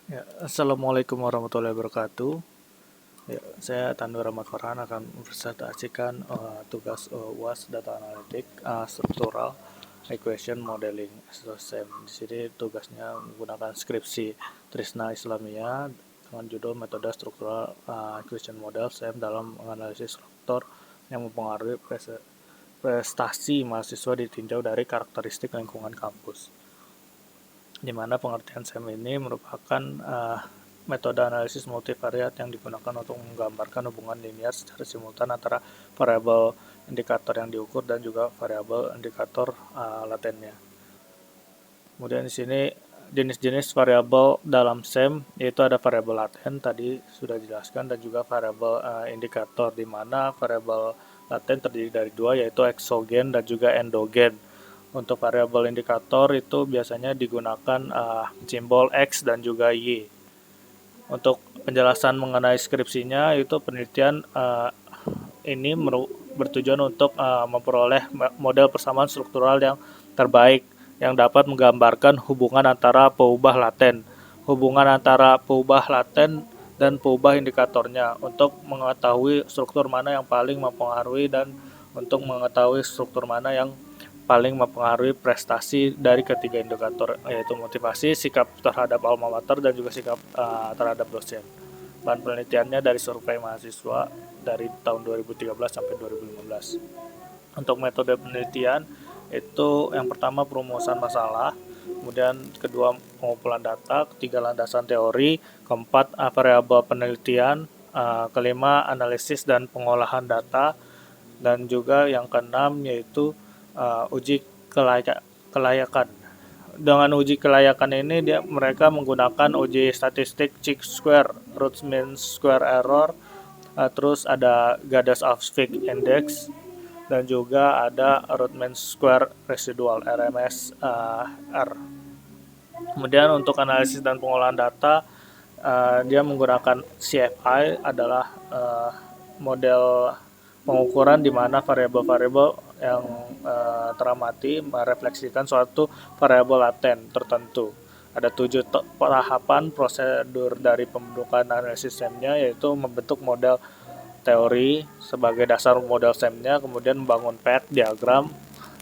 Ya, Assalamualaikum warahmatullahi wabarakatuh. Ya, saya Tandur Ahmad Farhan akan mempresentasikan tugas UAS Data Analytic Struktural Equation Modeling SOSEM. Di sini tugasnya menggunakan skripsi Trisna Islamia dengan judul Metode Struktural Equation Model SEM dalam menganalisis faktor yang mempengaruhi prestasi mahasiswa ditinjau dari karakteristik lingkungan kampus, di mana pengertian SEM ini merupakan metode analisis multivariat yang digunakan untuk menggambarkan hubungan linear secara simultan antara variabel indikator yang diukur dan juga variabel indikator latennya. Kemudian di sini jenis-jenis variabel dalam SEM yaitu ada variabel laten tadi sudah dijelaskan dan juga variabel indikator, di mana variabel laten terdiri dari dua yaitu eksogen dan juga endogen. Untuk variabel indikator itu biasanya digunakan simbol X dan juga Y. Untuk penjelasan mengenai skripsinya itu penelitian ini bertujuan untuk memperoleh model persamaan struktural yang terbaik yang dapat menggambarkan hubungan antara peubah laten, dan peubah indikatornya untuk mengetahui struktur mana yang paling mempengaruhi dan untuk mengetahui struktur mana yang paling mempengaruhi prestasi dari ketiga indikator, yaitu motivasi, sikap terhadap alma mater, dan juga sikap terhadap dosen. Bahan penelitiannya dari survei mahasiswa dari tahun 2013 sampai 2015. Untuk metode penelitian itu yang pertama perumusan masalah, kemudian kedua pengumpulan data, ketiga landasan teori, keempat variabel penelitian, kelima analisis dan pengolahan data, dan juga yang keenam yaitu uji kelayakan. Dengan uji kelayakan ini mereka menggunakan uji statistik chi-square, root mean square error, terus ada Gadas-Aufstieg Index, dan juga ada root mean square residual RMSR. Kemudian untuk analisis dan pengolahan data, dia menggunakan CFI adalah model pengukuran di mana variabel-variabel yang teramati merefleksikan suatu variabel laten tertentu. Ada 7 tahapan prosedur dari pembentukan analisis SEM-nya, yaitu membentuk model teori sebagai dasar model SEM-nya, kemudian membangun path diagram.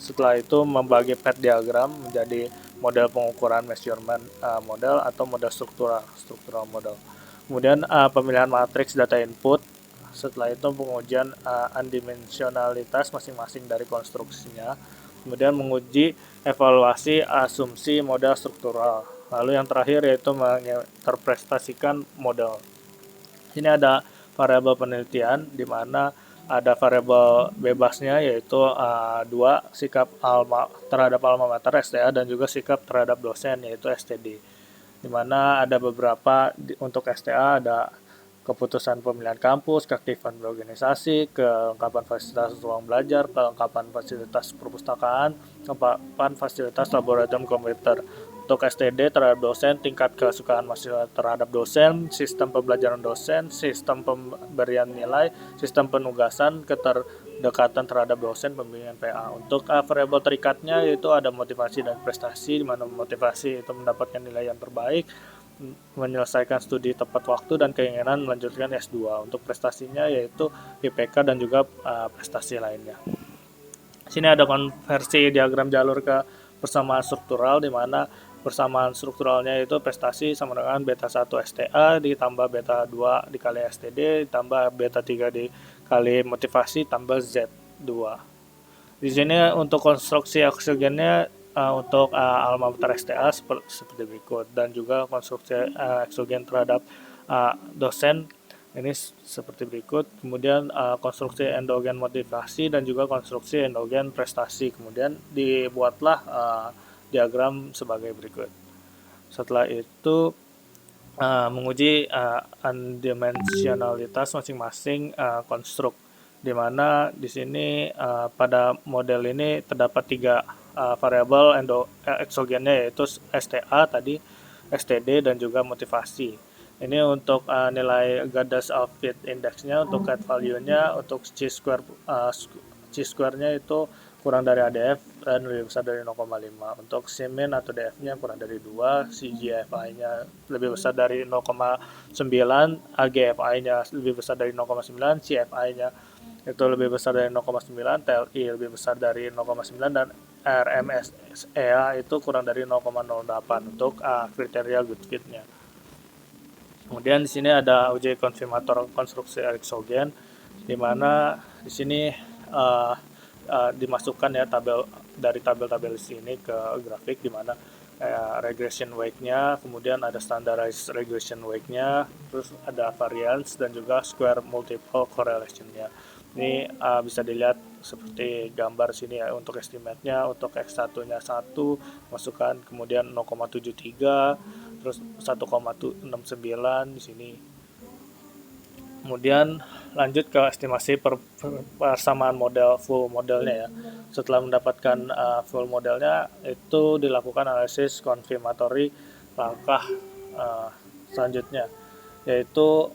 Setelah itu membagi path diagram menjadi model pengukuran measurement model atau model struktural model. Kemudian pemilihan matriks data input. Setelah itu pengujian undimensionalitas masing-masing dari konstruksinya. Kemudian menguji evaluasi asumsi model struktural. Lalu yang terakhir yaitu menginterpretasikan model. Sini ada variabel penelitian di mana ada variabel bebasnya yaitu dua, sikap terhadap alma mater STA dan juga sikap terhadap dosen yaitu STD. Di mana ada beberapa untuk STA ada keputusan pemilihan kampus, keaktifan berorganisasi, kelengkapan fasilitas ruang belajar, kelengkapan fasilitas perpustakaan, kelengkapan fasilitas laboratorium komputer. Untuk STD terhadap dosen, tingkat kesukaan mahasiswa terhadap dosen, sistem pembelajaran dosen, sistem pemberian nilai, sistem penugasan, kedekatan terhadap dosen, pembimbingan PA. Untuk variabel terikatnya yaitu ada motivasi dan prestasi, di mana motivasi itu mendapatkan nilai yang terbaik, menyelesaikan studi tepat waktu, dan keinginan melanjutkan S2. Untuk prestasinya yaitu IPK dan juga prestasi lainnya. Sini ada konversi diagram jalur ke persamaan struktural, di mana persamaan strukturalnya itu prestasi sama dengan beta 1 STA ditambah beta 2 dikali STD ditambah beta 3 dikali motivasi tambah Z2. Di sini untuk konstruksi oksigennya untuk alma mater STA seperti berikut, dan juga konstruksi eksogen terhadap dosen ini seperti berikut. Kemudian konstruksi endogen motivasi dan juga konstruksi endogen prestasi. Kemudian dibuatlah diagram sebagai berikut. Setelah itu menguji undimensionalitas masing-masing konstruk, di mana di sini pada model ini terdapat tiga variabel eksogennya yaitu STA tadi, STD, dan juga motivasi. Ini untuk nilai Gadas-Aufstieg Index-nya, untuk cat value-nya, untuk chi-square-nya itu kurang dari ADF dan lebih besar dari 0,5. Untuk Cmin atau DF-nya kurang dari 2, CGFI-nya lebih besar dari 0,9, AGFI-nya lebih besar dari 0,9, CFI-nya itu lebih besar dari 0,9, TLI lebih besar dari 0,9, dan RMSEA itu kurang dari 0,08 untuk kriteria good fit-nya. Kemudian di sini ada uji konfirmator konstruksi eksogen, di mana di sini dimasukkan ya tabel-tabel sini ke grafik, di mana regression weight-nya, kemudian ada standardized regression weight-nya, terus ada variance dan juga square multiple correlation-nya. Ini bisa dilihat seperti gambar sini ya. Untuk estimate-nya, untuk X1-nya 1 masukkan, kemudian 0,73, terus 1,69 di sini. Kemudian lanjut ke estimasi persamaan model full modelnya ya. Setelah mendapatkan full modelnya, itu dilakukan analisis konfirmatory langkah selanjutnya, yaitu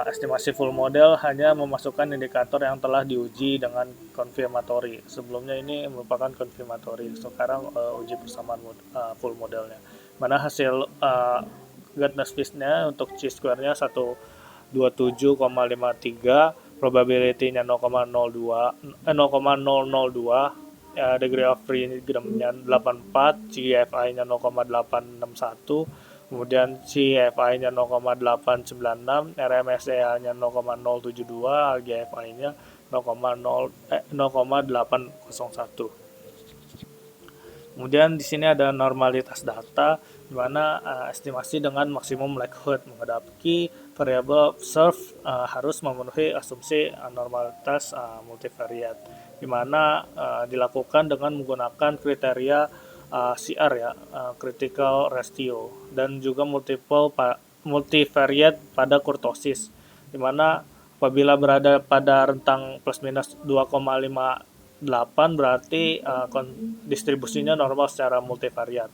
estimasi full model hanya memasukkan indikator yang telah diuji dengan konfirmatory. Sebelumnya ini merupakan konfirmatory, sekarang uji persamaan full modelnya. Mana hasil Gardner fit-nya untuk chi-square-nya 127,53, probability-nya 0,02, degree of freedom-nya 84, CFI-nya 0,861, kemudian CFI-nya 0,896, RMSEA-nya 0,072, AGFI-nya 0,801. Kemudian di sini ada normalitas data, di mana estimasi dengan maksimum likelihood menghadapi variabel observe harus memenuhi asumsi normalitas multivariate, di mana dilakukan dengan menggunakan kriteria CR ya, critical ratio, dan juga multivariate pada kurtosis, di mana apabila berada pada rentang plus minus 2,58 berarti distribusinya normal secara multivariat.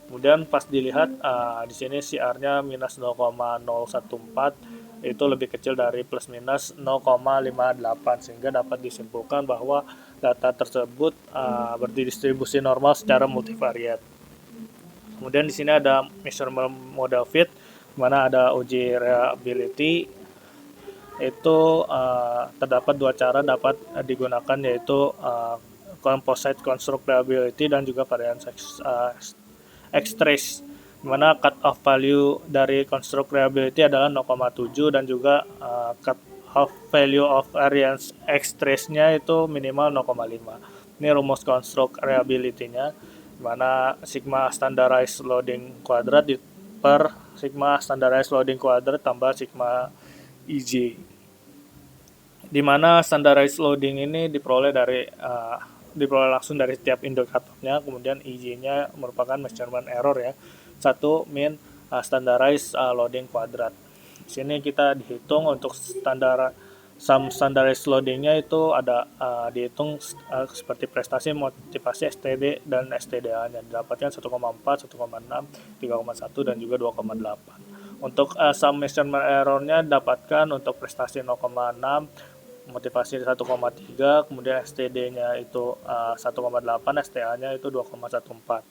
Kemudian pas dilihat di sini CR-nya minus 0,014 itu lebih kecil dari plus minus 0,58, sehingga dapat disimpulkan bahwa data tersebut berdistribusi normal secara multivariat. Kemudian di sini ada measurement model fit, di mana ada uji reliability. Itu terdapat dua cara dapat digunakan, yaitu composite construct reliability dan juga variance X-trace, di mana cut off value dari construct reliability adalah 0,7 dan juga cut off value of variance X-trace-nya itu minimal 0,5. Ini rumus construct reliability-nya, di mana sigma standardized loading kuadrat per sigma standardized loading kuadrat tambah sigma IJ, di mana standardized loading ini diperoleh langsung dari setiap indikatornya. Kemudian IJ-nya merupakan measurement error ya, satu mean standardized loading kuadrat. Di sini kita dihitung untuk standardized loading-nya itu ada dihitung seperti prestasi, motivasi, STD dan STDA-nya, didapatkan 1,4, 1,6, 3,1 dan juga 2,8. Untuk sum measurement error-nya dapatkan untuk prestasi 0,6, motivasi 1,3, kemudian STD-nya itu 1,8, STA-nya itu 2,14.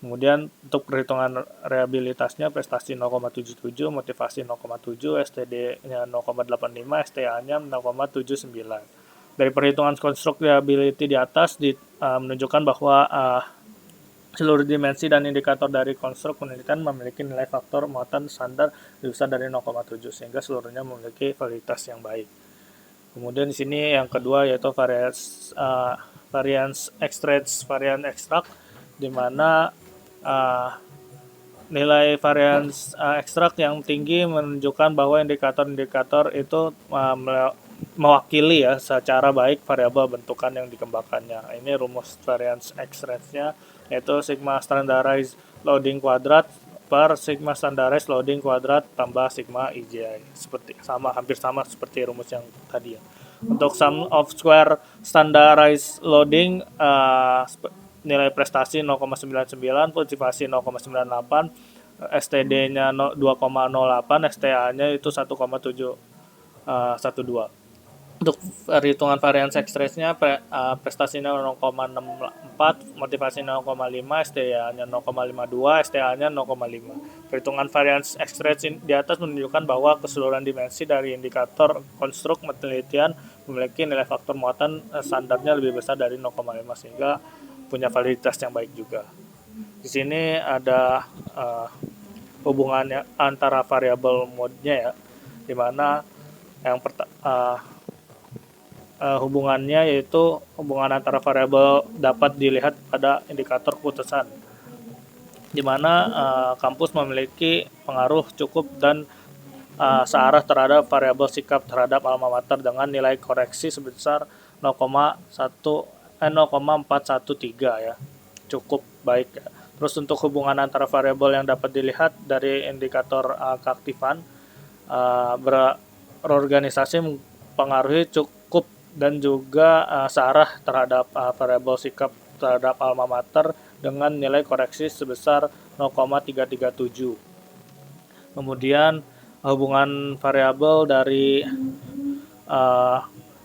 Kemudian untuk perhitungan rehabilitasnya prestasi 0,77, motivasi 0,7, STD-nya 0,85, STA-nya 0,79. Dari perhitungan konstruk reliability di atas menunjukkan bahwa seluruh dimensi dan indikator dari konstruk penelitian memiliki nilai faktor muatan standar lebih besar dari 0,7, sehingga seluruhnya memiliki validitas yang baik. Kemudian di sini yang kedua yaitu variance extract, di mana nilai variance ekstrak yang tinggi menunjukkan bahwa indikator-indikator itu mewakili ya secara baik variabel bentukan yang dikembangkannya. Ini rumus variance extract-nya yaitu sigma standardized loading kuadrat per sigma standardized loading kuadrat tambah sigma IJI. Hampir sama seperti rumus yang tadi ya. Untuk sum of square standardized loading nilai prestasi 0,99, motivasi 0,98, STD-nya 2,08, STA-nya itu 1,712. Untuk perhitungan variance X-rays-nya prestasinya 0,64, motivasi 0,5, STA-nya 0,52, STA-nya 0,5. Perhitungan variance X-rays di atas menunjukkan bahwa keseluruhan dimensi dari indikator konstruk penelitian memiliki nilai faktor muatan standarnya lebih besar dari 0,5 sehingga punya validitas yang baik juga. Di sini ada hubungannya antara variabel mode-nya ya, di mana yang hubungannya yaitu hubungan antara variabel dapat dilihat pada indikator keputusan, di mana kampus memiliki pengaruh cukup dan searah terhadap variabel sikap terhadap alma mater dengan nilai koreksi sebesar 0,413 ya, cukup baik ya. Terus untuk hubungan antara variabel yang dapat dilihat dari indikator keaktifan berorganisasi mempengaruhi cukup dan juga searah terhadap variabel sikap terhadap alma mater dengan nilai koreksi sebesar 0,337. Kemudian hubungan variabel dari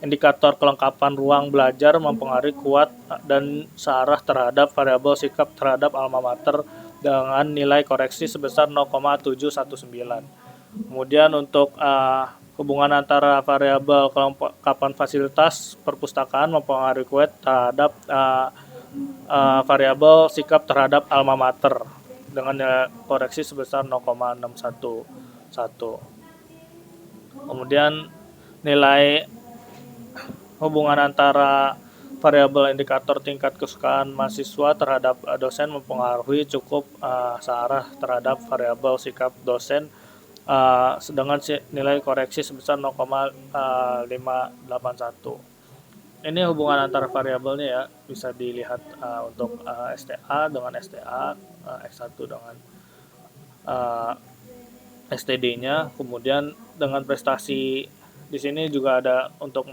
indikator kelengkapan ruang belajar mempengaruhi kuat dan searah terhadap variabel sikap terhadap alma mater dengan nilai koreksi sebesar 0,719. Kemudian untuk hubungan antara variabel kelengkapan fasilitas perpustakaan mempengaruhi kuat terhadap variabel sikap terhadap alma mater dengan nilai koreksi sebesar 0,611. Kemudian nilai hubungan antara variabel indikator tingkat kesukaan mahasiswa terhadap dosen mempengaruhi cukup searah terhadap variabel sikap dosen dengan nilai koreksi sebesar 0,581. Ini hubungan antara variabelnya ya, bisa dilihat untuk STA dengan STA, X1 dengan STD-nya, kemudian dengan prestasi di sini juga ada untuk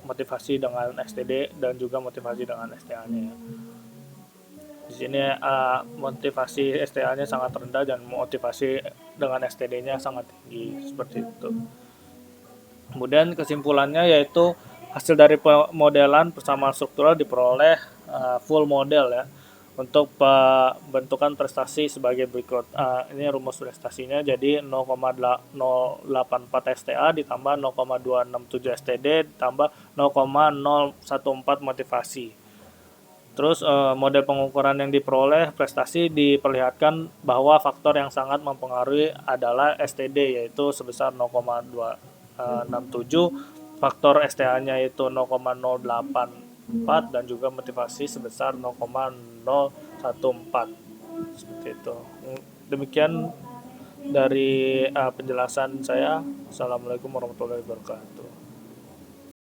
motivasi dengan STD dan juga motivasi dengan STA-nya ya. Di sini motivasi STA-nya sangat rendah dan motivasi dengan STD-nya sangat tinggi, seperti itu. Kemudian kesimpulannya yaitu hasil dari pemodelan persamaan struktural diperoleh full model ya untuk pembentukan prestasi sebagai berikut. Ini rumus prestasinya, jadi 0,084 STA ditambah 0,267 STD ditambah 0,014 motivasi. Terus model pengukuran yang diperoleh prestasi diperlihatkan bahwa faktor yang sangat mempengaruhi adalah STD yaitu sebesar 0,267, faktor STA-nya yaitu 0,084 dan juga motivasi sebesar 0,014. Seperti itu. Demikian dari penjelasan saya. Assalamualaikum warahmatullahi wabarakatuh.